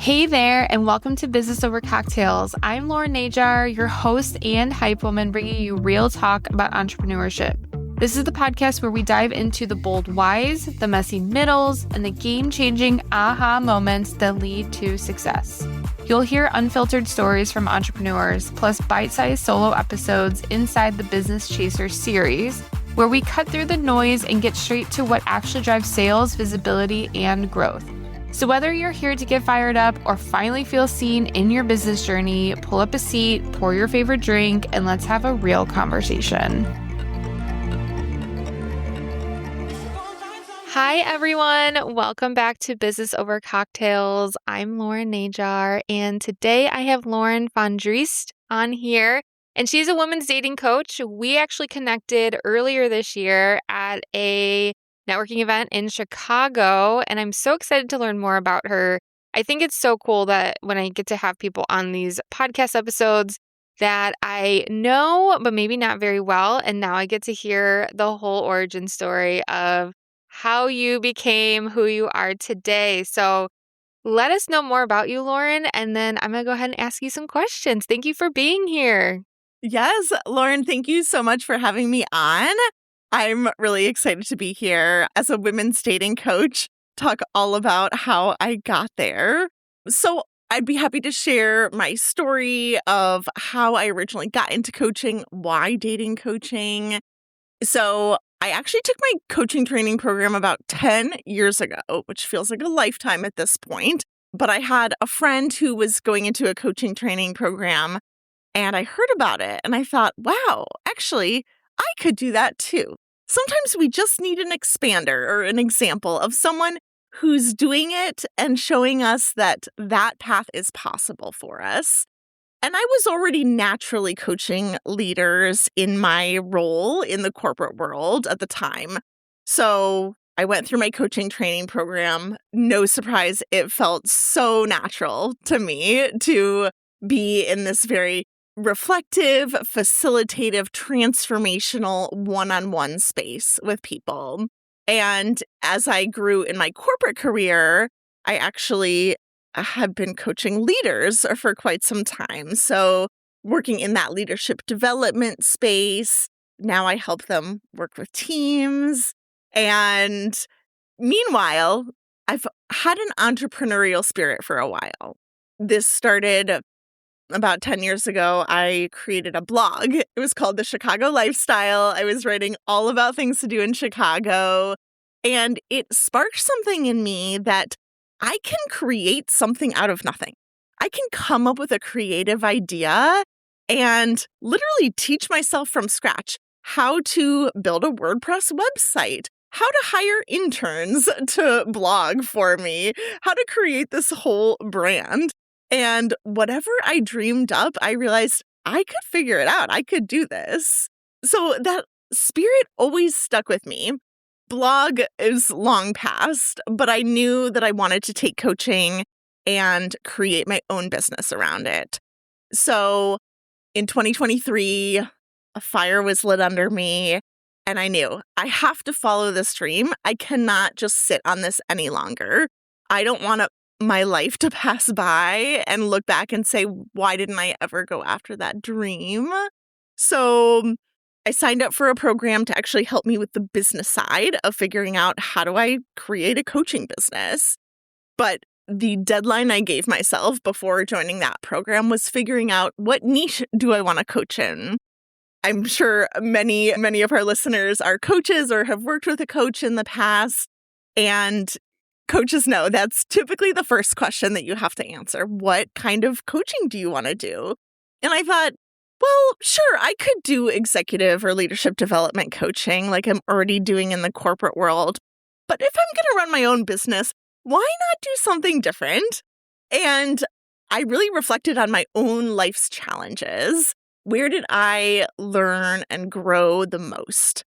Hey there, and welcome to Business Over Cocktails. I'm Lauren Fondriest, your host and hype woman, bringing you real talk about entrepreneurship. This is the podcast where we dive into the bold whys, the messy middles, and the game-changing aha moments that lead to success. You'll hear unfiltered stories from entrepreneurs, plus bite-sized solo episodes inside the Business Chaser series, where we cut through the noise and get straight to what actually drives sales, visibility, and growth. So whether you're here to get fired up or finally feel seen in your business journey, pull up a seat, pour your favorite drink, and let's have a real conversation. Hi, everyone. Welcome back to Business Over Cocktails. I'm Lauren Fondriest, and today I have Lauren Fondriest on here, and she's a women's dating coach. We actually connected earlier this year at a networking event in Chicago, and I'm so excited to learn more about her. I think it's so cool that when I get to have people on these podcast episodes that I know, but maybe not very well, and now I get to hear the whole origin story of how you became who you are today. So let us know more about you, Lauren, and then I'm going to go ahead and ask you some questions. Thank you for being here. Yes, Lauren, thank you so much for having me on. I'm really excited to be here as a women's dating coach, talk all about how I got there. So I'd be happy to share my story of how I originally got into coaching, why dating coaching. So I actually took my coaching training program about 10 years ago, which feels like a lifetime at this point. But I had a friend who was going into a coaching training program, and I heard about it, and I thought, wow, actually, I could do that too. Sometimes we just need an expander or an example of someone who's doing it and showing us that that path is possible for us. And I was already naturally coaching leaders in my role in the corporate world at the time. So I went through my coaching training program. No surprise, it felt so natural to me to be in this very reflective, facilitative, transformational one-on-one space with people. And as I grew in my corporate career, I actually have been coaching leaders for quite some time. So working in that leadership development space, now I help them work with teams. And meanwhile, I've had an entrepreneurial spirit for a while. This started about 10 years ago. I created a blog. It was called The Chicago Lifestyle. I was writing all about things to do in Chicago. And it sparked something in me that I can create something out of nothing. I can come up with a creative idea and literally teach myself from scratch how to build a WordPress website, how to hire interns to blog for me, how to create this whole brand. And whatever I dreamed up, I realized I could figure it out. I could do this. So that spirit always stuck with me. Blog is long past, but I knew that I wanted to take coaching and create my own business around it. So in 2023, a fire was lit under me, and I knew I have to follow this dream. I cannot just sit on this any longer. I don't want my life to pass by and look back and say, why didn't I ever go after that dream? So I signed up for a program to actually help me with the business side of figuring out how do I create a coaching business. But the deadline I gave myself before joining that program was figuring out what niche do I want to coach in. I'm sure many of our listeners are coaches or have worked with a coach in the past, and coaches know that's typically the first question that you have to answer. What kind of coaching do you want to do? And I thought, well, sure, I could do executive or leadership development coaching like I'm already doing in the corporate world. But if I'm going to run my own business, why not do something different? And I really reflected on my own life's challenges. Where did I learn and grow the most?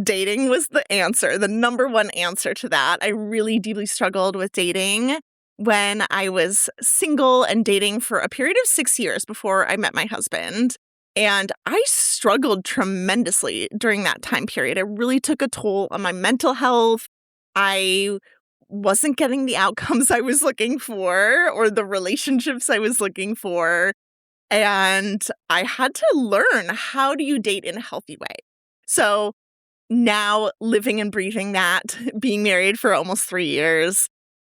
Dating was the answer, the number one answer to that. I really deeply struggled with dating when I was single and dating for a period of 6 years before I met my husband. And I struggled tremendously during that time period. It really took a toll on my mental health. I wasn't getting the outcomes I was looking for or the relationships I was looking for. And I had to learn, how do you date in a healthy way? So now, living and breathing that, being married for almost 3 years,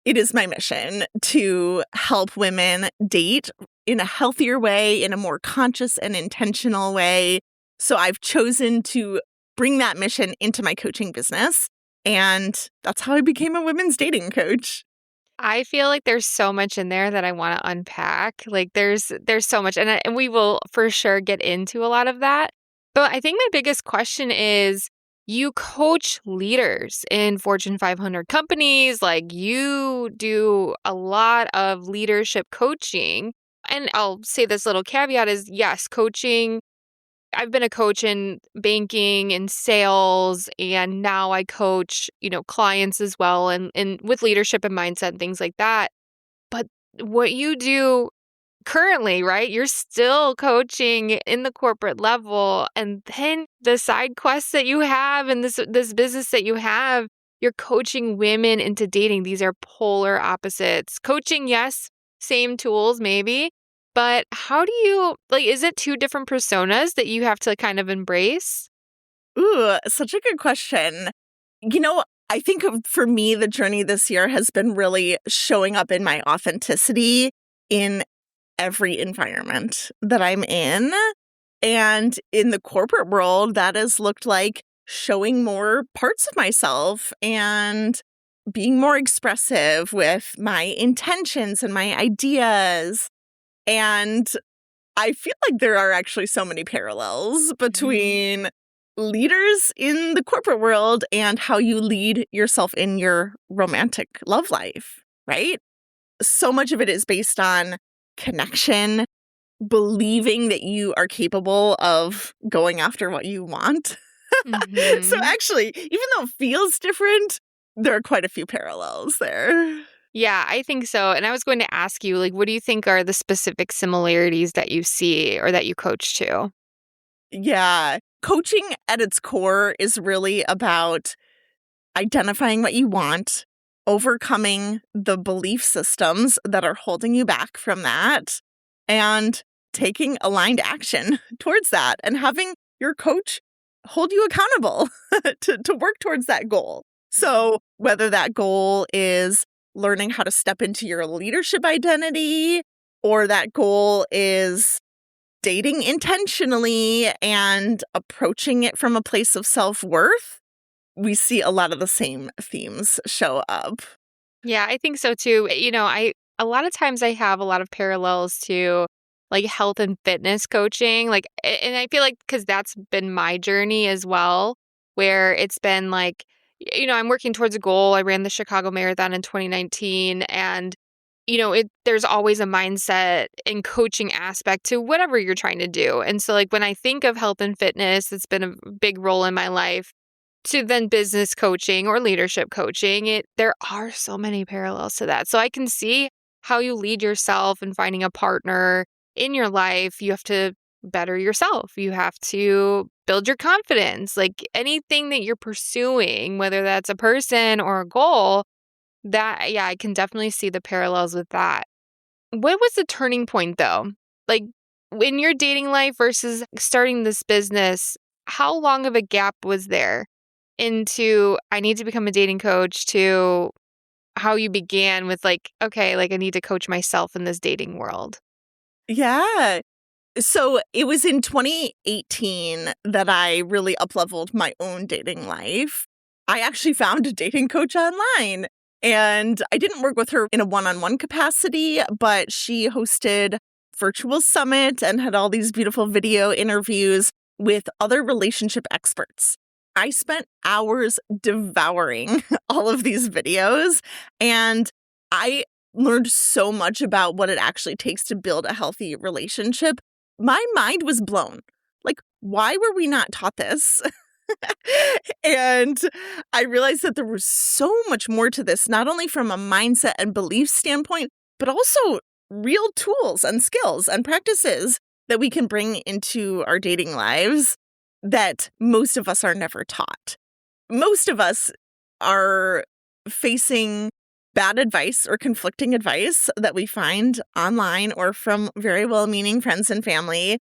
it is my mission to help women date in a healthier way, in a more conscious and intentional way. So I've chosen to bring that mission into my coaching business. And that's how I became a women's dating coach. I feel like there's so much in there that I want to unpack. Like there's so much, and we will for sure get into a lot of that. But I think my biggest question is, you coach leaders in Fortune 500 companies, like you do a lot of leadership coaching. And I'll say this little caveat is, yes, coaching, I've been a coach in banking and sales, and now I coach, clients as well, and with leadership and mindset and things like that. But what you do currently, right? You're still coaching in the corporate level, and then the side quests that you have and this business that you have, you're coaching women into dating. These are polar opposites. Coaching, yes, same tools maybe, but how do you, is it two different personas that you have to kind of embrace? Ooh, such a good question. I think for me, the journey this year has been really showing up in my authenticity in every environment that I'm in. And in the corporate world, that has looked like showing more parts of myself and being more expressive with my intentions and my ideas. And I feel like there are actually so many parallels between leaders in the corporate world and how you lead yourself in your romantic love life, right? So much of it is based on connection, believing that you are capable of going after what you want. So actually, even though it feels different, there are quite a few parallels there. Yeah, I think so. And I was going to ask you, what do you think are the specific similarities that you see or that you coach to? Yeah. Coaching at its core is really about identifying what you want, overcoming the belief systems that are holding you back from that, and taking aligned action towards that, and having your coach hold you accountable to work towards that goal. So whether that goal is learning how to step into your leadership identity, or that goal is dating intentionally and approaching it from a place of self-worth, we see a lot of the same themes show up. Yeah, I think so too. A lot of times I have a lot of parallels to health and fitness coaching. And I feel like because that's been my journey as well, where it's been I'm working towards a goal. I ran the Chicago Marathon in 2019, and there's always a mindset and coaching aspect to whatever you're trying to do. And so when I think of health and fitness, it's been a big role in my life, to then business coaching or leadership coaching. There are so many parallels to that. So I can see how you lead yourself and finding a partner in your life. You have to better yourself. You have to build your confidence. Anything that you're pursuing, whether that's a person or a goal, I can definitely see the parallels with that. What was the turning point though? In your dating life versus starting this business, how long of a gap was there into I need to become a dating coach to how you began with okay, I need to coach myself in this dating world? Yeah. So it was in 2018 that I really upleveled my own dating life. I actually found a dating coach online, and I didn't work with her in a one-on-one capacity, but she hosted virtual summit and had all these beautiful video interviews with other relationship experts. I spent hours devouring all of these videos, and I learned so much about what it actually takes to build a healthy relationship. My mind was blown. Why were we not taught this? And I realized that there was so much more to this, not only from a mindset and belief standpoint, but also real tools and skills and practices that we can bring into our dating lives that most of us are never taught. Most of us are facing bad advice or conflicting advice that we find online or from very well-meaning friends and family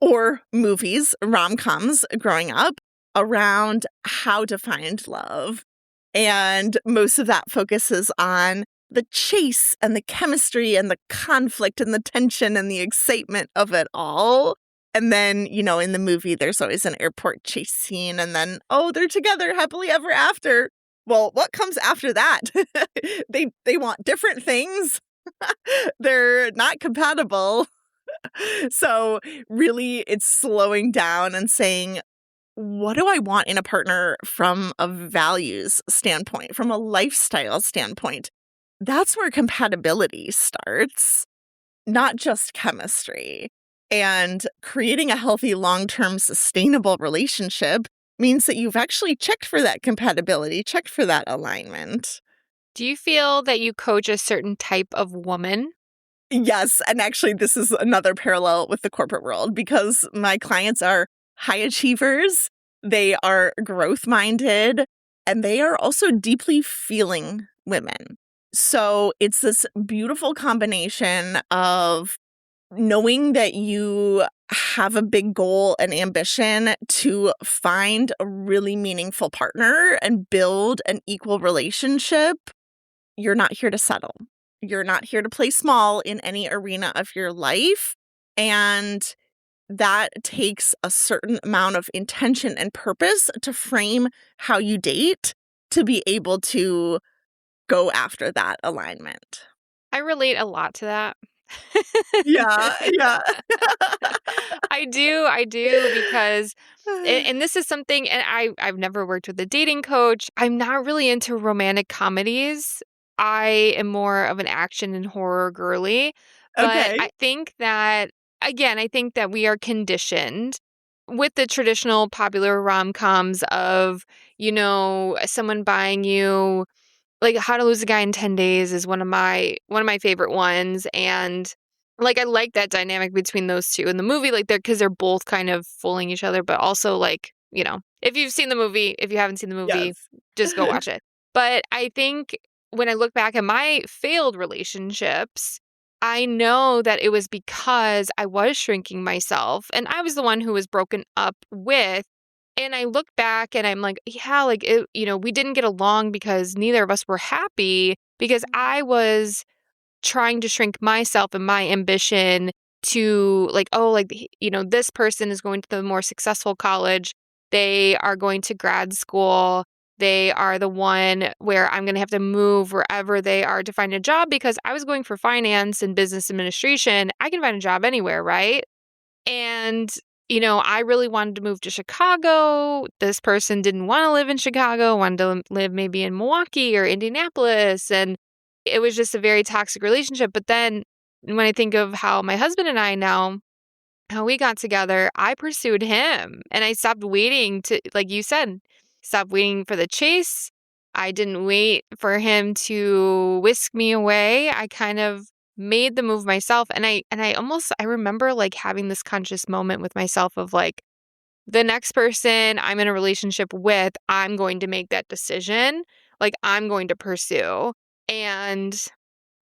or movies, rom-coms growing up around how to find love. And most of that focuses on the chase and the chemistry and the conflict and the tension and the excitement of it all. And then, in the movie, there's always an airport chase scene and then, oh, they're together happily ever after. Well, what comes after that? They want different things. They're not compatible. So really, it's slowing down and saying, what do I want in a partner from a values standpoint, from a lifestyle standpoint? That's where compatibility starts, not just chemistry. And creating a healthy, long-term, sustainable relationship means that you've actually checked for that compatibility, checked for that alignment. Do you feel that you coach a certain type of woman? Yes. And actually, this is another parallel with the corporate world because my clients are high achievers, they are growth-minded, and they are also deeply feeling women. So it's this beautiful combination of knowing that you have a big goal and ambition to find a really meaningful partner and build an equal relationship. You're not here to settle. You're not here to play small in any arena of your life. And that takes a certain amount of intention and purpose to frame how you date to be able to go after that alignment. I relate a lot to that. Yeah. I do because and this is something, and I've never worked with a dating coach. I'm not really into romantic comedies. I am more of an action and horror girly. But Okay. I think that, again, I think that we are conditioned with the traditional popular rom-coms of, someone buying you, like How to Lose a Guy in 10 Days is one of my favorite ones. And like I like that dynamic between those two in the movie, like because they're both kind of fooling each other, but also like, if you've seen the movie, if you haven't seen the movie, Yes. just go watch it. But I think when I look back at my failed relationships, I know that it was because I was shrinking myself and I was the one who was broken up with. And I look back and I'm like, yeah, like, we didn't get along because neither of us were happy because I was trying to shrink myself and my ambition to like, oh, like, this person is going to the more successful college. They are going to grad school. They are the one where I'm going to have to move wherever they are to find a job because I was going for finance and business administration. I can find a job anywhere, right? And, I really wanted to move to Chicago. This person didn't want to live in Chicago, wanted to live maybe in Milwaukee or Indianapolis. And it was just a very toxic relationship. But then when I think of how my husband and I now, how we got together, I pursued him and I stopped waiting to, like you said, stop waiting for the chase. I didn't wait for him to whisk me away. I kind of made the move myself. And I remember like having this conscious moment with myself of like, the next person I'm in a relationship with, I'm going to make that decision. Like I'm going to pursue. And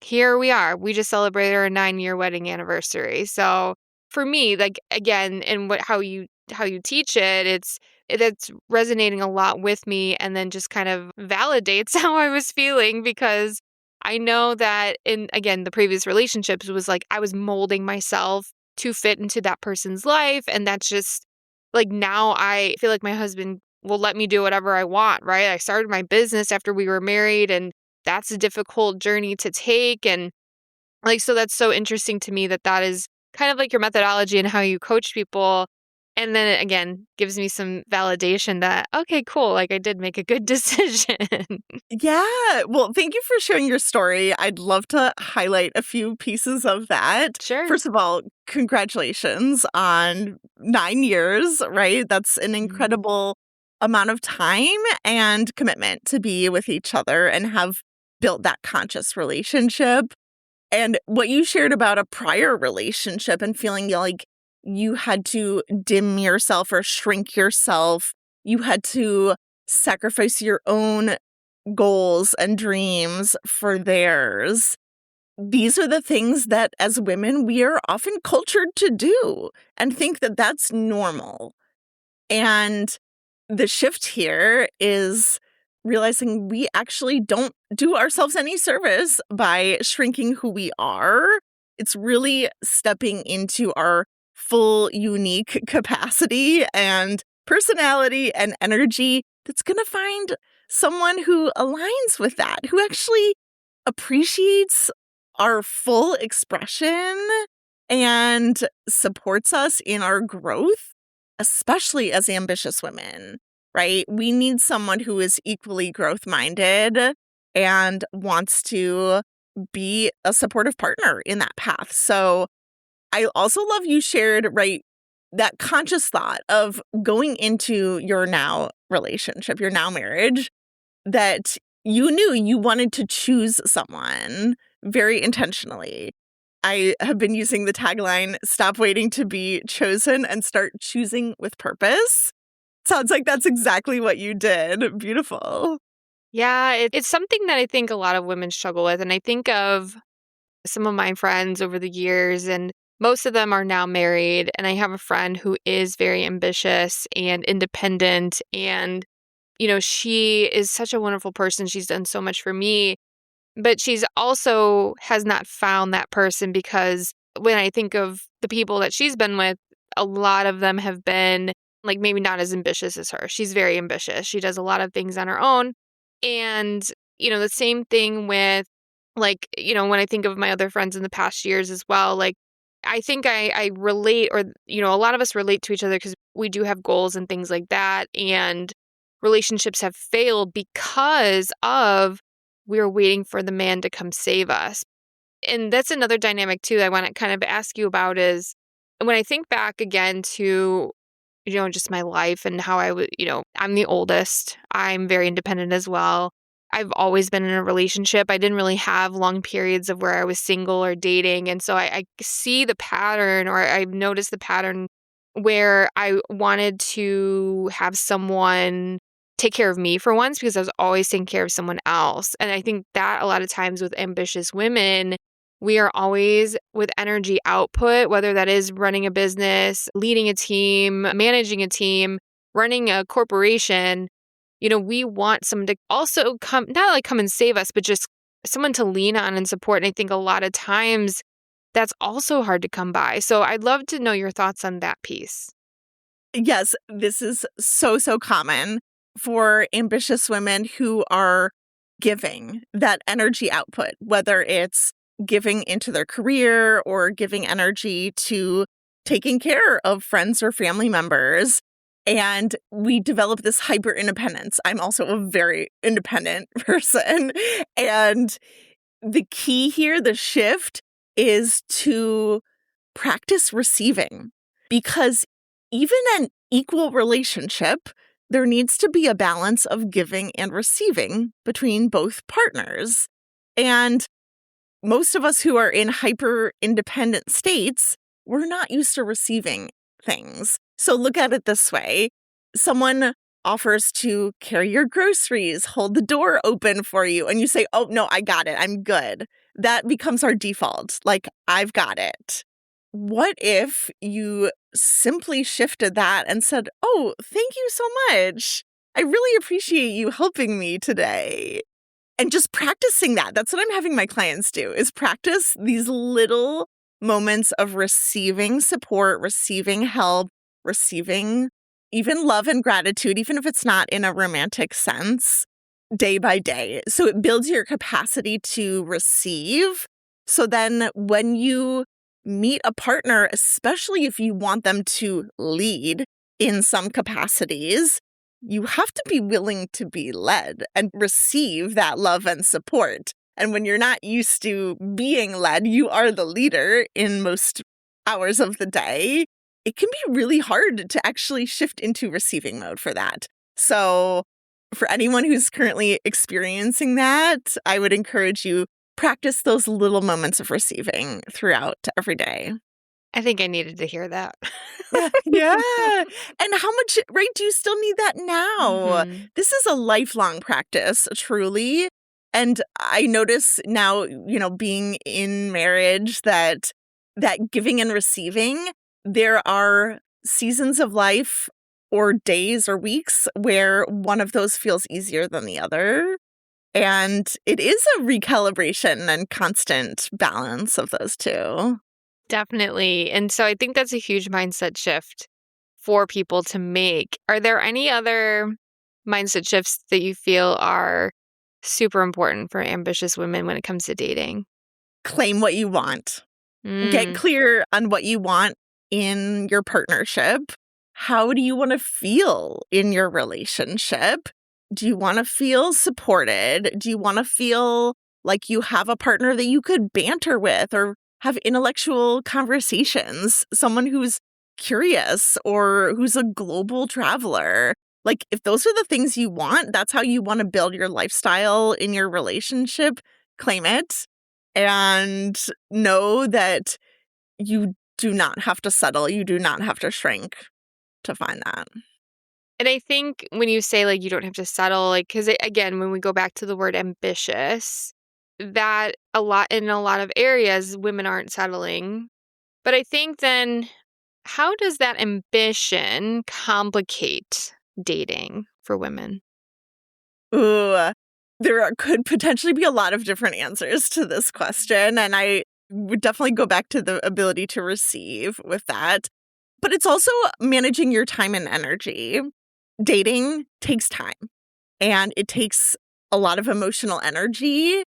here we are. We just celebrated our 9-year wedding anniversary. So for me, like again, and how you teach it, it's resonating a lot with me and then just kind of validates how I was feeling because I know that in again the previous relationships was like I was molding myself to fit into that person's life and that's just like now I feel like my husband will let me do whatever I want, right? I started my business after we were married and that's a difficult journey to take. And like, so that's so interesting to me that is kind of like your methodology and how you coach people. And then it again gives me some validation that, okay, cool. Like I did make a good decision. Yeah. Well, thank you for sharing your story. I'd love to highlight a few pieces of that. Sure. First of all, congratulations on 9 years, right? That's an incredible amount of time and commitment to be with each other and have built that conscious relationship. And what you shared about a prior relationship and feeling like you had to dim yourself or shrink yourself, you had to sacrifice your own goals and dreams for theirs. These are the things that as women, we are often cultured to do and think that that's normal. And the shift here is realizing we actually don't do ourselves any service by shrinking who we are. It's really stepping into our full, unique capacity and personality and energy that's going to find someone who aligns with that, who actually appreciates our full expression and supports us in our growth, especially as ambitious women, right? We need someone who is equally growth-minded and wants to be a supportive partner in that path. So I also love you shared, right, that conscious thought of going into your now relationship, your now marriage, that you knew you wanted to choose someone very intentionally. I have been using the tagline, stop waiting to be chosen and start choosing with purpose. Sounds like that's exactly what you did. Beautiful. Yeah, it's something that I think a lot of women struggle with. And I think of some of my friends over the years, and most of them are now married. And I have a friend who is very ambitious and independent. And, she is such a wonderful person. She's done so much for me. But she's also has not found that person because when I think of the people that she's been with, a lot of them have been like maybe not as ambitious as her. She's very ambitious. She does a lot of things on her own. And, the same thing with like, when I think of my other friends in the past years as well, like I think I relate or, a lot of us relate to each other because we do have goals and things like that. And relationships have failed because of we're waiting for the man to come save us. And that's another dynamic too I want to kind of ask you about is when I think back again to, just my life and how I would, I'm the oldest. I'm very independent as well. I've always been in a relationship. I didn't really have long periods of where I was single or dating. And so I see the pattern or I've noticed the pattern where I wanted to have someone take care of me for once because I was always taking care of someone else. And I think that a lot of times with ambitious women, we are always with energy output, whether that is running a business, leading a team, managing a team, running a corporation. We want someone to also not like come and save us, but just someone to lean on and support. And I think a lot of times that's also hard to come by. So I'd love to know your thoughts on that piece. Yes, this is so, so common for ambitious women who are giving that energy output, whether it's giving into their career or giving energy to taking care of friends or family members. And we develop this hyper independence. I'm also a very independent person. And the key here, the shift, is to practice receiving because even an equal relationship, there needs to be a balance of giving and receiving between both partners. And most of us who are in hyper independent states, we're not used to receiving things. So look at it this way. Someone offers to carry your groceries, hold the door open for you, and you say, oh, no, I got it. I'm good. That becomes our default. Like, I've got it. What if you simply shifted that and said, oh, thank you so much. I really appreciate you helping me today. And just practicing that. That's what I'm having my clients do, is practice these little moments of receiving support, receiving help, receiving even love and gratitude, even if it's not in a romantic sense, day by day. So it builds your capacity to receive. So then when you meet a partner, especially if you want them to lead in some capacities, you have to be willing to be led and receive that love and support. And when you're not used to being led, you are the leader in most hours of the day. It can be really hard to actually shift into receiving mode for that. So for anyone who's currently experiencing that, I would encourage you practice those little moments of receiving throughout every day. I think I needed to hear that. Yeah. And how much, right? Do you still need that now? hmm This is a lifelong practice, truly. And I notice now, being in marriage that giving and receiving, there are seasons of life or days or weeks where one of those feels easier than the other. And it is a recalibration and constant balance of those two. Definitely. And so I think that's a huge mindset shift for people to make. Are there any other mindset shifts that you feel are super important for ambitious women when it comes to dating? Claim what you want. Get Mm. clear on what you want in your partnership. How do you want to feel in your relationship? Do you want to feel supported? Do you want to feel like you have a partner that you could banter with or have intellectual conversations? Someone who's curious or who's a global traveler. Like, if those are the things you want, that's how you want to build your lifestyle in your relationship, claim it. And know that you do not have to settle. You do not have to shrink to find that. And I think when you say like you don't have to settle, like, because again, when we go back to the word ambitious, that in a lot of areas, women aren't settling. But I think then, how does that ambition complicate dating for women? Ooh, could potentially be a lot of different answers to this question. And I would definitely go back to the ability to receive with that. But it's also managing your time and energy. Dating takes time and it takes a lot of emotional energy.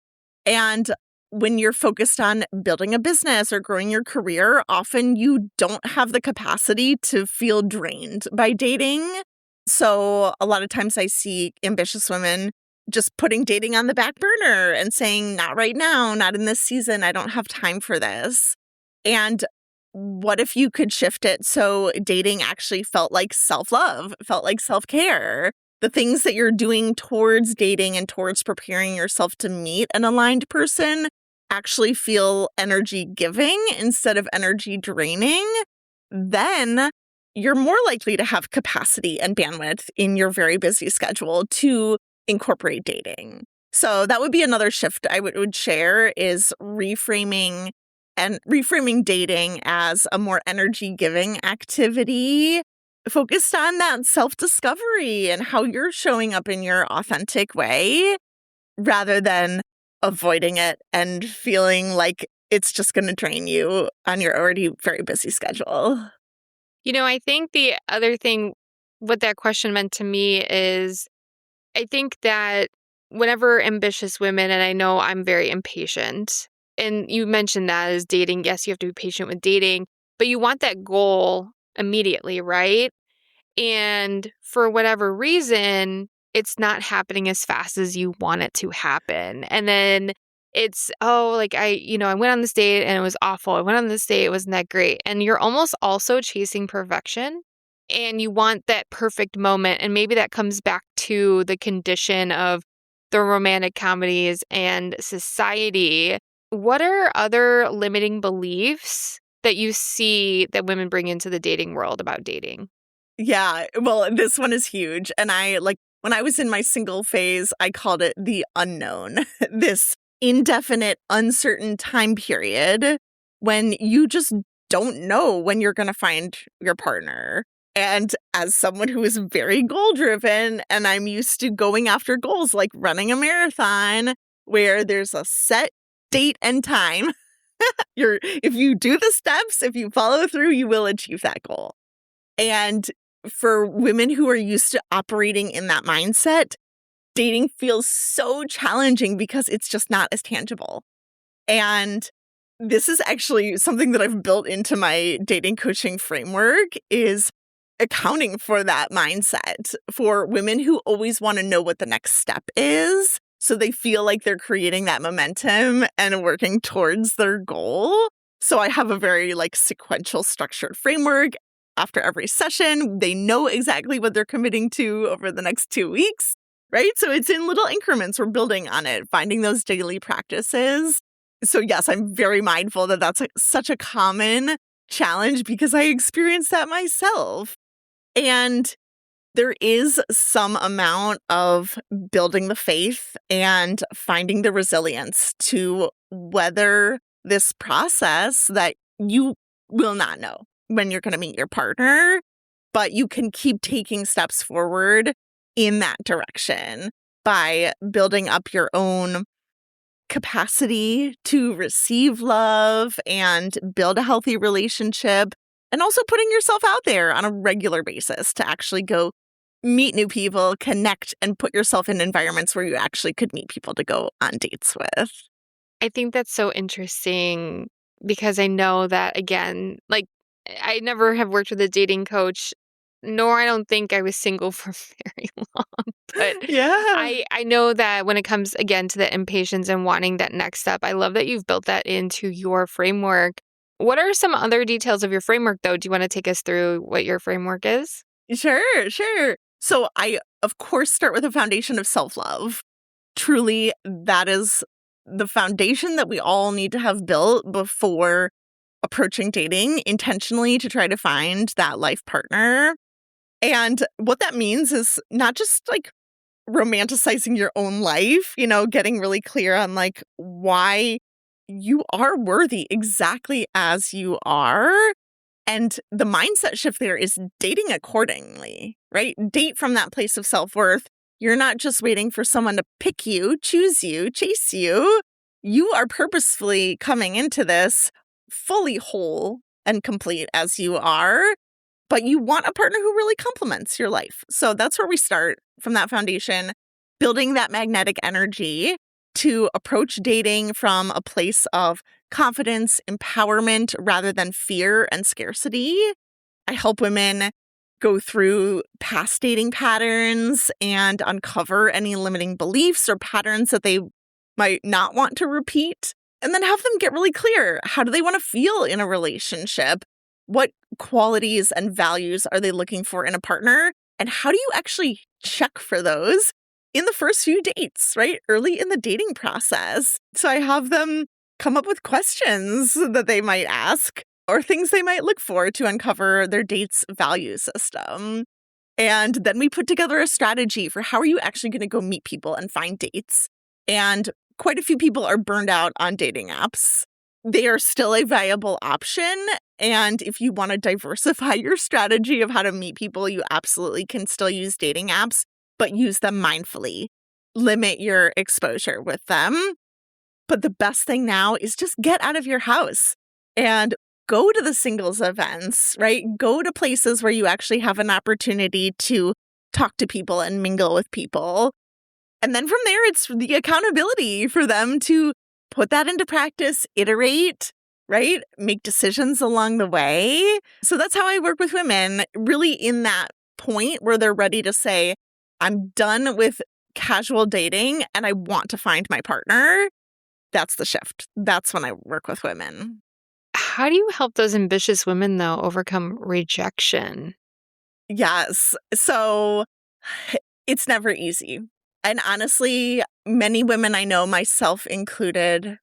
And when you're focused on building a business or growing your career, often you don't have the capacity to feel drained by dating. So a lot of times I see ambitious women just putting dating on the back burner and saying, not right now, not in this season, I don't have time for this. And what if you could shift it so dating actually felt like self-love, felt like self-care? The things that you're doing towards dating and towards preparing yourself to meet an aligned person actually feel energy giving instead of energy draining, then you're more likely to have capacity and bandwidth in your very busy schedule to incorporate dating. So that would be another shift I would share is reframing dating as a more energy giving activity focused on that self-discovery and how you're showing up in your authentic way rather than avoiding it and feeling like it's just going to drain you on your already very busy schedule. I think the other thing, what that question meant to me is I think that whenever ambitious women, and I know I'm very impatient, and you mentioned that as dating, yes, you have to be patient with dating, but you want that goal immediately, right? And for whatever reason, it's not happening as fast as you want it to happen. And then it's, oh, like I went on this date and it was awful. I went on this date, it wasn't that great. And you're almost also chasing perfection and you want that perfect moment. And maybe that comes back to the condition of the romantic comedies and society. What are other limiting beliefs that you see that women bring into the dating world about dating? Yeah, well, this one is huge. And when I was in my single phase, I called it the unknown, this indefinite, uncertain time period when you just don't know when you're going to find your partner. And as someone who is very goal driven and I'm used to going after goals like running a marathon where there's a set date and time, if you do the steps, if you follow through, you will achieve that goal. And for women who are used to operating in that mindset, dating feels so challenging because it's just not as tangible. And this is actually something that I've built into my dating coaching framework is accounting for that mindset for women who always want to know what the next step is. So they feel like they're creating that momentum and working towards their goal. So I have a very sequential structured framework. After every session, they know exactly what they're committing to over the next 2 weeks, right? So it's in little increments. We're building on it, finding those daily practices. So yes, I'm very mindful that that's such a common challenge because I experienced that myself. And there is some amount of building the faith and finding the resilience to weather this process that you will not know when you're going to meet your partner, but you can keep taking steps forward in that direction by building up your own capacity to receive love and build a healthy relationship, and also putting yourself out there on a regular basis to actually go meet new people, connect, and put yourself in environments where you actually could meet people to go on dates with. I think that's so interesting because I know that, again, like, I never have worked with a dating coach, nor I don't think I was single for very long. But Yeah. I know that when it comes, again, to the impatience and wanting that next step, I love that you've built that into your framework. What are some other details of your framework, though? Do you want to take us through what your framework is? Sure. So I, of course, start with a foundation of self-love. Truly, that is the foundation that we all need to have built before approaching dating intentionally to try to find that life partner. And what that means is not just like romanticizing your own life, getting really clear on like why you are worthy exactly as you are. And the mindset shift there is dating accordingly, right? Date from that place of self-worth. You're not just waiting for someone to pick you, choose you, chase you. You are purposefully coming into this fully whole and complete as you are, but you want a partner who really complements your life. So that's where we start from that foundation, building that magnetic energy to approach dating from a place of confidence, empowerment, rather than fear and scarcity. I help women go through past dating patterns and uncover any limiting beliefs or patterns that they might not want to repeat, and then have them get really clear. How do they want to feel in a relationship? What qualities and values are they looking for in a partner? And how do you actually check for those in the first few dates, right? Early in the dating process. So I have them come up with questions that they might ask or things they might look for to uncover their date's value system. And then we put together a strategy for how are you actually going to go meet people and find dates. And quite a few people are burned out on dating apps. They are still a viable option. And if you want to diversify your strategy of how to meet people, you absolutely can still use dating apps, but use them mindfully. Limit your exposure with them. But the best thing now is just get out of your house and go to the singles events, right? Go to places where you actually have an opportunity to talk to people and mingle with people. And then from there, it's the accountability for them to put that into practice, iterate, right? Make decisions along the way. So that's how I work with women, really in that point where they're ready to say, I'm done with casual dating and I want to find my partner. That's the shift. That's when I work with women. How do you help those ambitious women, though, overcome rejection? Yes. So it's never easy. And honestly, many women I know, myself included,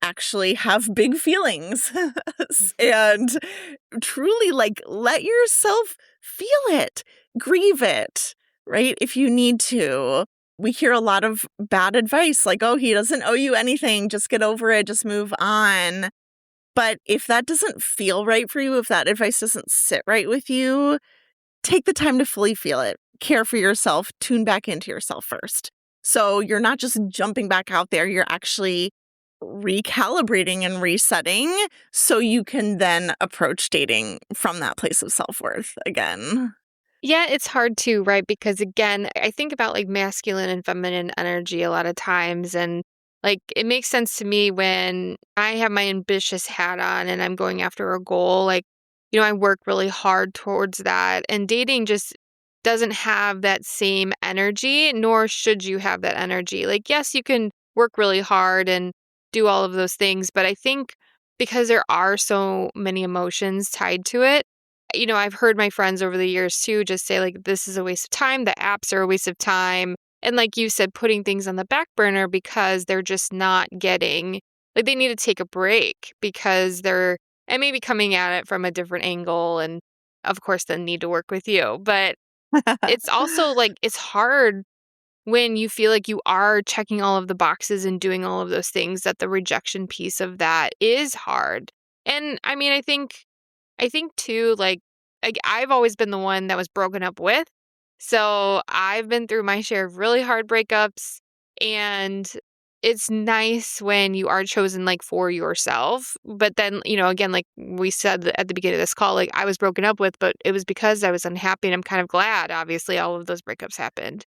actually have big feelings and truly like let yourself feel it, grieve it, right? If you need to. We hear a lot of bad advice like, oh, he doesn't owe you anything. Just get over it. Just move on. But if that doesn't feel right for you, if that advice doesn't sit right with you, take the time to fully feel it. Care for yourself. Tune back into yourself first. So you're not just jumping back out there. You're actually recalibrating and resetting so you can then approach dating from that place of self-worth again. Yeah, it's hard too, right? Because again, I think about like masculine and feminine energy a lot of times. And like it makes sense to me when I have my ambitious hat on and I'm going after a goal. Like, I work really hard towards that. And dating just doesn't have that same energy, nor should you have that energy. Like, yes, you can work really hard and do all of those things. But I think because there are so many emotions tied to it, I've heard my friends over the years too just say like, this is a waste of time. The apps are a waste of time. And like you said, putting things on the back burner because they're just not getting, like they need to take a break because they're and maybe coming at it from a different angle and of course then need to work with you. But it's also like it's hard when you feel like you are checking all of the boxes and doing all of those things, that the rejection piece of that is hard. And I mean, I think too, like I've always been the one that was broken up with. So I've been through my share of really hard breakups. And it's nice when you are chosen like for yourself. But then, again, like we said at the beginning of this call, like I was broken up with, but it was because I was unhappy. And I'm kind of glad, obviously, all of those breakups happened.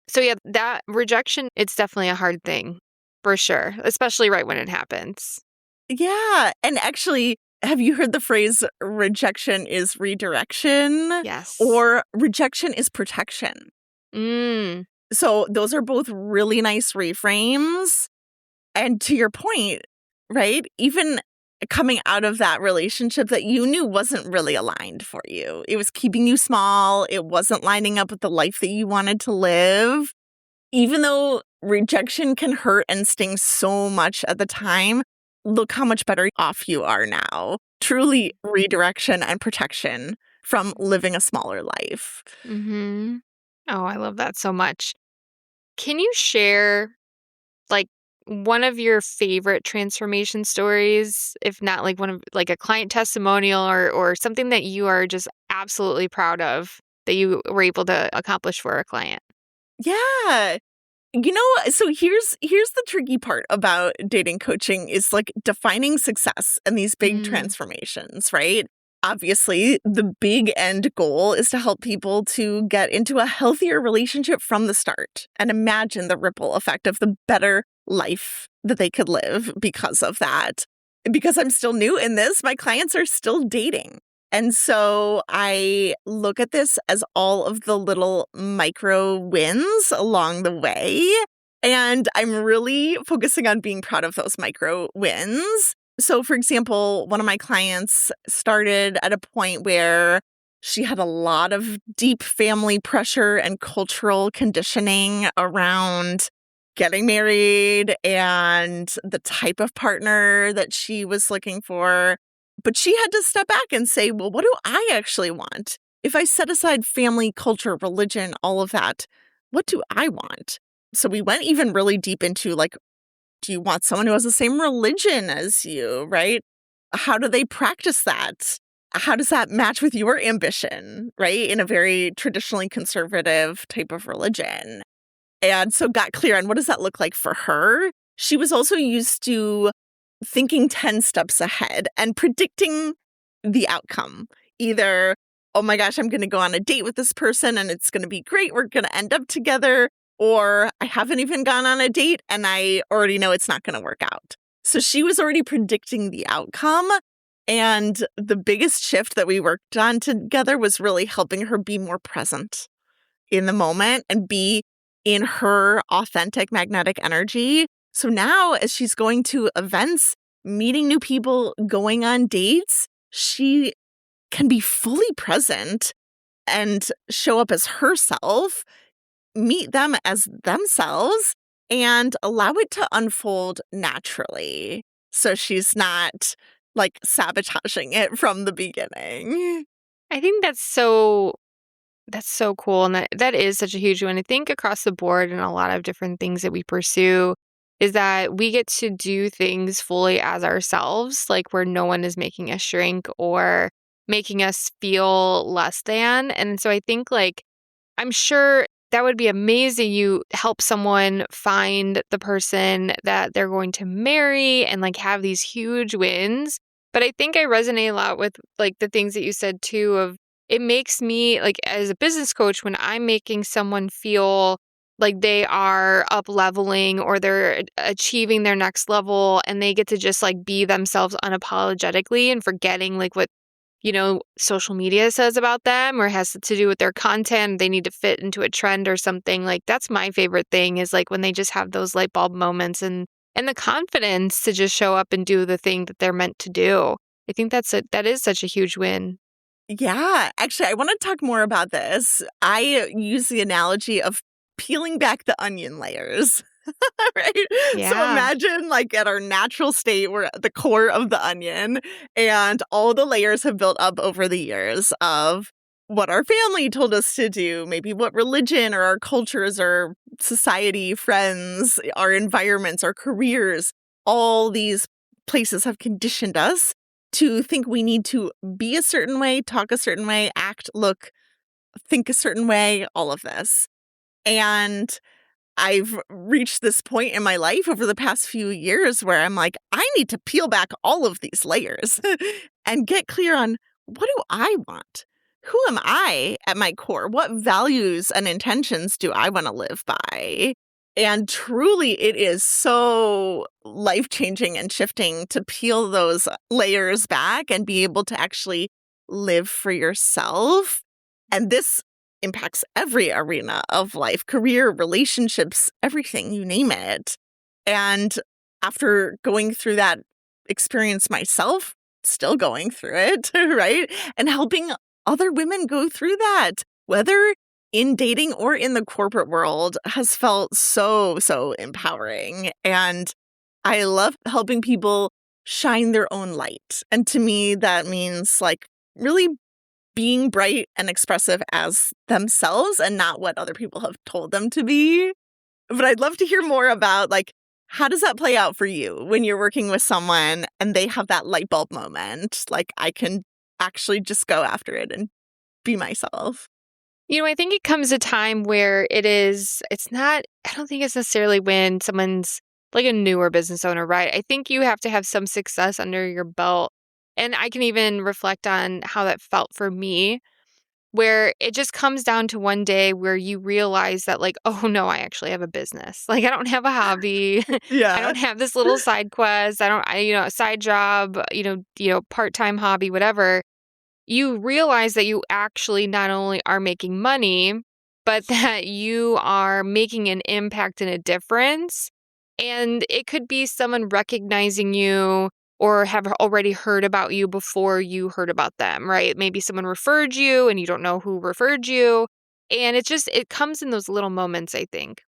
So yeah, that rejection, it's definitely a hard thing for sure, especially right when it happens. Yeah. And actually, have you heard the phrase rejection is redirection Yes. or rejection is protection? Mm. So those are both really nice reframes. And to your point, right? Even coming out of that relationship that you knew wasn't really aligned for you, it was keeping you small. It wasn't lining up with the life that you wanted to live. Even though rejection can hurt and sting so much at the time, look how much better off you are now. Truly redirection and protection from living a smaller life. Mm-hmm. Oh, I love that so much. Can you share like one of your favorite transformation stories, if not like one of like a client testimonial or something that you are just absolutely proud of that you were able to accomplish for a client? Yeah. So here's the tricky part about dating coaching is like defining success and these big Mm, transformations, right? Obviously, the big end goal is to help people to get into a healthier relationship from the start and imagine the ripple effect of the better life that they could live because of that. Because I'm still new in this, my clients are still dating. And so I look at this as all of the little micro wins along the way. And I'm really focusing on being proud of those micro wins. So, for example, one of my clients started at a point where she had a lot of deep family pressure and cultural conditioning around getting married and the type of partner that she was looking for. But she had to step back and say, well, what do I actually want? If I set aside family, culture, religion, all of that, what do I want? So we went even really deep into like, do you want someone who has the same religion as you, right? How do they practice that? How does that match with your ambition, right? In a very traditionally conservative type of religion. And so got clear on what does that look like for her. She was also used to thinking 10 steps ahead and predicting the outcome. Either, oh my gosh, I'm going to go on a date with this person and it's going to be great. We're going to end up together. Or I haven't even gone on a date and I already know it's not going to work out. So she was already predicting the outcome. And the biggest shift that we worked on together was really helping her be more present in the moment and be in her authentic magnetic energy. So now, as she's going to events, meeting new people, going on dates, she can be fully present and show up as herself, meet them as themselves, and allow it to unfold naturally. So she's not like sabotaging it from the beginning. I think that's so cool, and that is such a huge one. I think across the board and a lot of different things that we pursue is that we get to do things fully as ourselves, like where no one is making us shrink or making us feel less than. And so I think like I'm sure that would be amazing. You help someone find the person that they're going to marry and like have these huge wins. But I think I resonate a lot with like the things that you said too of it makes me like as a business coach when I'm making someone feel like they are up leveling or they're achieving their next level and they get to just like be themselves unapologetically and forgetting like what social media says about them or has to do with their content, they need to fit into a trend or something. Like that's my favorite thing is like when they just have those light bulb moments and the confidence to just show up and do the thing that they're meant to do. I think that is such a huge win. Yeah, actually, I want to talk more about this. I use the analogy of peeling back the onion layers. Right? So Yeah. imagine like at our natural state, we're at the core of the onion, and all the layers have built up over the years of what our family told us to do, maybe what religion or our cultures or society, friends, our environments, our careers, all these places have conditioned us to think we need to be a certain way, talk a certain way, act, look, think a certain way, all of this. And I've reached this point in my life over the past few years where I'm like, I need to peel back all of these layers and get clear on what do I want? Who am I at my core? What values and intentions do I want to live by? And truly, it is so life changing and shifting to peel those layers back and be able to actually live for yourself. And this impacts every arena of life, career, relationships, everything, you name it. And after going through that experience myself, still going through it, right? And helping other women go through that, whether in dating or in the corporate world, has felt so empowering. And I love helping people shine their own light. And to me, that means like really being bright and expressive as themselves and not what other people have told them to be. But I'd love to hear more about like, how does that play out for you when you're working with someone and they have that light bulb moment? Like, I can actually just go after it and be myself. I think it comes a time where it's not, I don't think it's necessarily when someone's like a newer business owner, right? I think you have to have some success under your belt. And I can even reflect on how that felt for me, where it just comes down to one day where you realize that, like, oh no, I actually have a business. Like, I don't have a hobby. I Yeah. don't have this little side quest. A side job, part-time hobby, whatever. You realize that you actually not only are making money, but that you are making an impact and a difference. And it could be someone recognizing you or have already heard about you before you heard about them, right? Maybe someone referred you and you don't know who referred you. And it comes in those little moments, I think.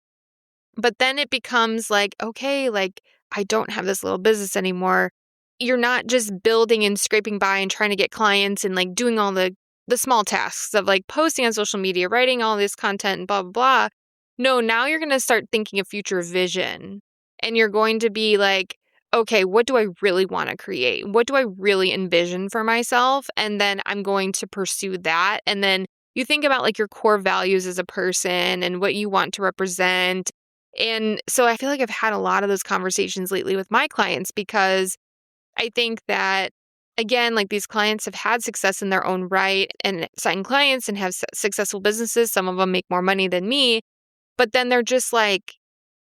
But then it becomes like, okay, like I don't have this little business anymore. You're not just building and scraping by and trying to get clients and like doing all the small tasks of like posting on social media, writing all this content and blah blah blah. No, now you're going to start thinking of future vision. And you're going to be like, okay, what do I really want to create? What do I really envision for myself? And then I'm going to pursue that. And then you think about like your core values as a person and what you want to represent. And so I feel like I've had a lot of those conversations lately with my clients because I think that, again, like these clients have had success in their own right and sign clients and have successful businesses. Some of them make more money than me, but then they're just like,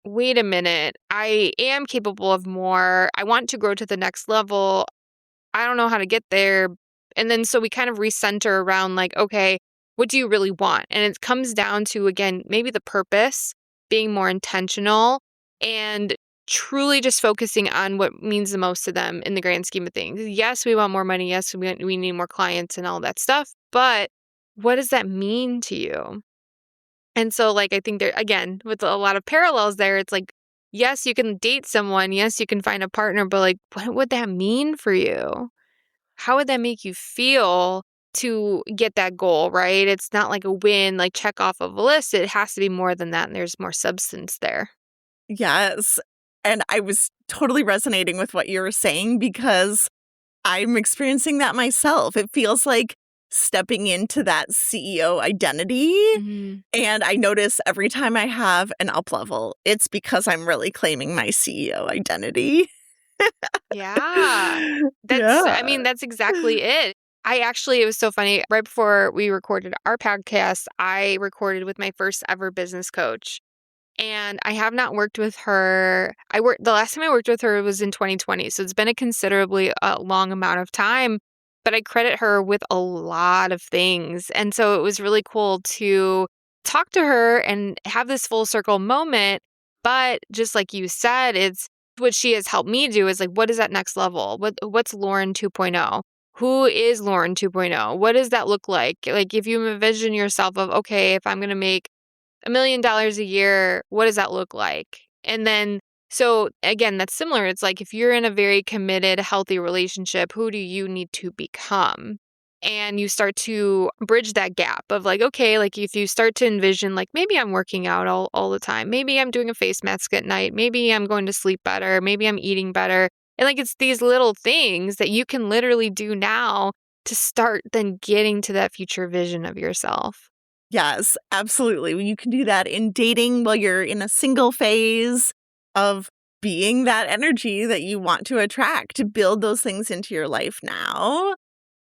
wait a minute, I am capable of more. I want to grow to the next level. I don't know how to get there. And then so we kind of recenter around like, okay, what do you really want? And it comes down to, again, maybe the purpose, being more intentional and truly just focusing on what means the most to them in the grand scheme of things. Yes, we want more money. Yes, we need more clients and all that stuff. But what does that mean to you? And so, like, I think there, again, with a lot of parallels there, it's like, yes, you can date someone. Yes, you can find a partner, but like, what would that mean for you? How would that make you feel to get that goal, right? It's not like a win, like check off of a list. It has to be more than that. And there's more substance there. Yes. And I was totally resonating with what you were saying because I'm experiencing that myself. It feels like stepping into that CEO identity. Hmm. And I notice every time I have an up level, it's because I'm really claiming my CEO identity. Yeah. I Yeah. mean, that's exactly it. It was so funny. Right before we recorded our podcast, I recorded with my first ever business coach. And I have not worked with her. The last time I worked with her was in 2020. So it's been a considerably long amount of time, but I credit her with a lot of things. And so it was really cool to talk to her and have this full circle moment. But just like you said, it's what she has helped me do is like, what is that next level? What's Lauren 2.0? Who is Lauren 2.0? What does that look like? Like if you envision yourself of, okay, if I'm going to make $1 million a year, what does that look like? And then, so again, that's similar. It's like if you're in a very committed, healthy relationship, who do you need to become? And you start to bridge that gap of like, okay, like if you start to envision, like maybe I'm working out all the time. Maybe I'm doing a face mask at night. Maybe I'm going to sleep better. Maybe I'm eating better. And like it's these little things that you can literally do now to start then getting to that future vision of yourself. Yes, absolutely. You can do that in dating while you're in a single phase of being that energy that you want to attract, to build those things into your life now.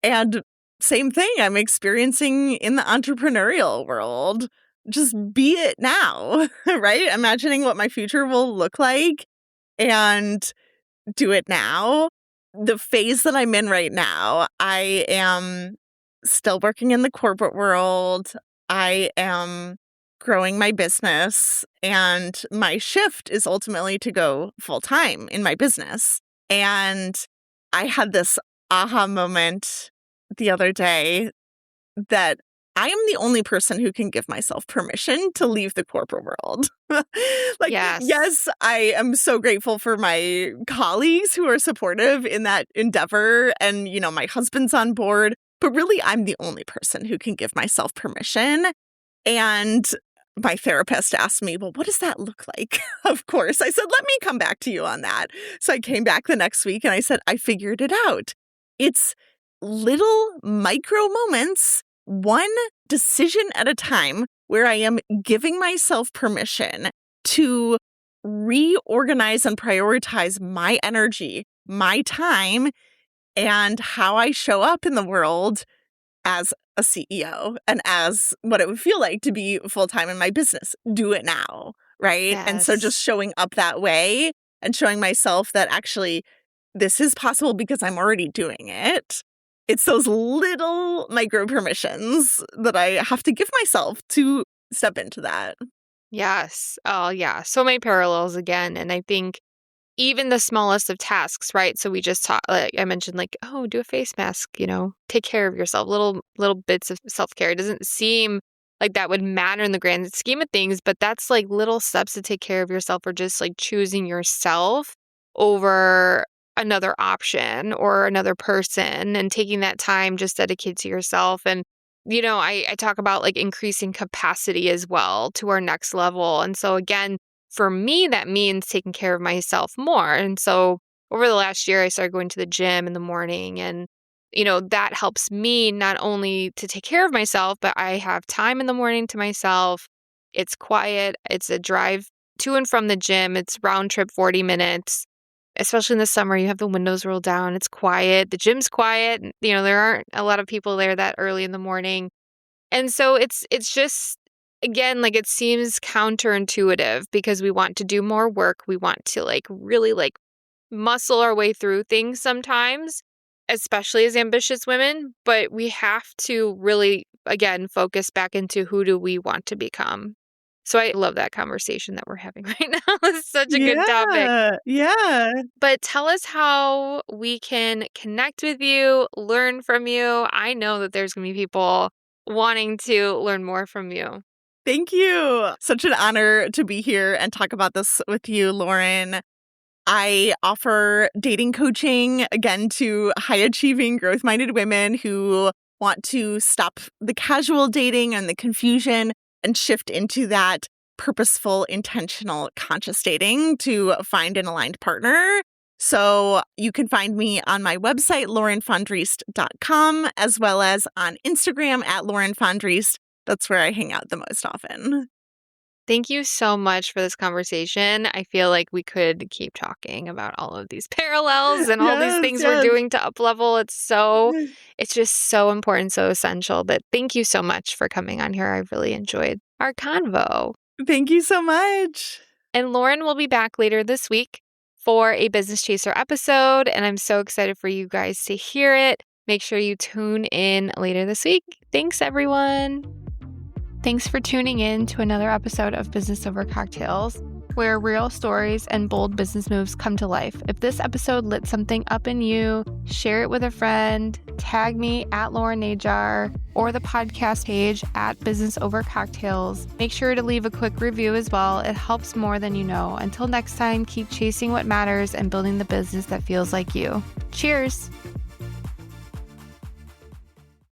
And same thing I'm experiencing in the entrepreneurial world. Just be it now, right? Imagining what my future will look like and do it now. The phase that I'm in right now, I am still working in the corporate world. I am growing my business, and my shift is ultimately to go full time in my business. And I had this aha moment the other day that I am the only person who can give myself permission to leave the corporate world. Like, Yes. yes, I am so grateful for my colleagues who are supportive in that endeavor. And, you know, my husband's on board. But really, I'm the only person who can give myself permission. And my therapist asked me, well, what does that look like? Of course. I said, let me come back to you on that. So I came back the next week and I said, I figured it out. It's little micro moments, one decision at a time, where I am giving myself permission to reorganize and prioritize my energy, my time, and how I show up in the world as a CEO and as what it would feel like to be full-time in my business. Do it now, right? Yes. And so just showing up that way and showing myself that actually this is possible because I'm already doing it. It's those little micro permissions that I have to give myself to step into that. Yes. Oh, yeah. So many parallels again. And I think even the smallest of tasks, right? So we just talked, like I mentioned, like, oh, do a face mask, take care of yourself, little bits of self-care. It doesn't seem like that would matter in the grand scheme of things, but that's like little steps to take care of yourself, or just like choosing yourself over another option or another person, and taking that time just dedicated to yourself. And I talk about like increasing capacity as well to our next level. And so again, for me, that means taking care of myself more. And so over the last year, I started going to the gym in the morning, and that helps me not only to take care of myself, but I have time in the morning to myself. It's quiet. It's a drive to and from the gym. It's round trip 40 minutes. Especially in the summer, you have the windows rolled down. It's quiet. The gym's quiet. There aren't a lot of people there that early in the morning. And so it's just, again, like it seems counterintuitive because we want to do more work. We want to like really like muscle our way through things sometimes, especially as ambitious women. But we have to really, again, focus back into who do we want to become. So I love that conversation that we're having right now. It's such a good topic. Yeah. But tell us how we can connect with you, learn from you. I know that there's going to be people wanting to learn more from you. Thank you. Such an honor to be here and talk about this with you, Lauren. I offer dating coaching, again, to high-achieving, growth-minded women who want to stop the casual dating and the confusion and shift into that purposeful, intentional, conscious dating to find an aligned partner. So you can find me on my website, laurenfondriest.com, as well as on Instagram at Lauren Fondriest. That's where I hang out the most often. Thank you so much for this conversation. I feel like we could keep talking about all of these parallels and all these things we're doing to up-level. It's just so important, so essential. But thank you so much for coming on here. I really enjoyed our convo. Thank you so much. And Lauren will be back later this week for a Business Chaser episode, and I'm so excited for you guys to hear it. Make sure you tune in later this week. Thanks, everyone. Thanks for tuning in to another episode of Business Over Cocktails. where real stories and bold business moves come to life. If this episode lit something up in you, share it with a friend, tag me at Lauren Najar or the podcast page at Business Over Cocktails. Make sure to leave a quick review as well. It helps more than you know. Until next time, keep chasing what matters and building the business that feels like you. Cheers!